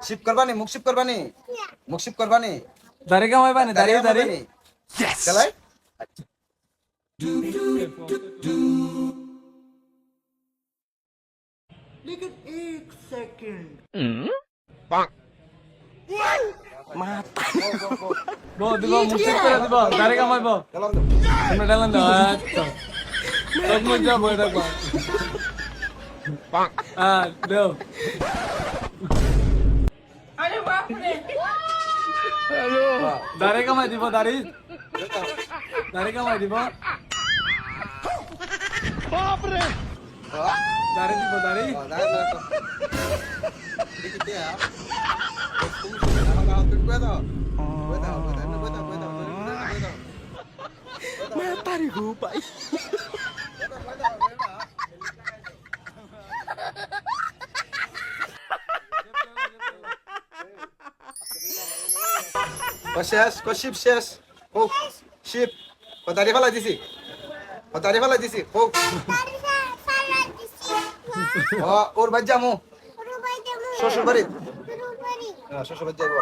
sheep করবানি মুখ sheep করবানি দাড়ি কামাই বানি দাড়ি দাড়ি চালাই लेकिन एक सेकंड বো দিব মুখ চেক করে দিব দাড়ি কামাইব চালাম তোমরা ডালান দাও আচ্ছা তোক মুখ যাবো এটা কো দেও দাড়ি কামাই দিব দাড়ি কামাই দিব দাড়ি দিব দাড়ি मैं तारी हूँ भाई শেষ শিপ শেষ হোক শিপ দাঁড়িয়ে ফেলা দিছি দাঁড়িয়ে ফেলা দিছি হোক ওর বাদ যামু শ্বশুর বাড়ি শ্বশুর বাড়ি যাবো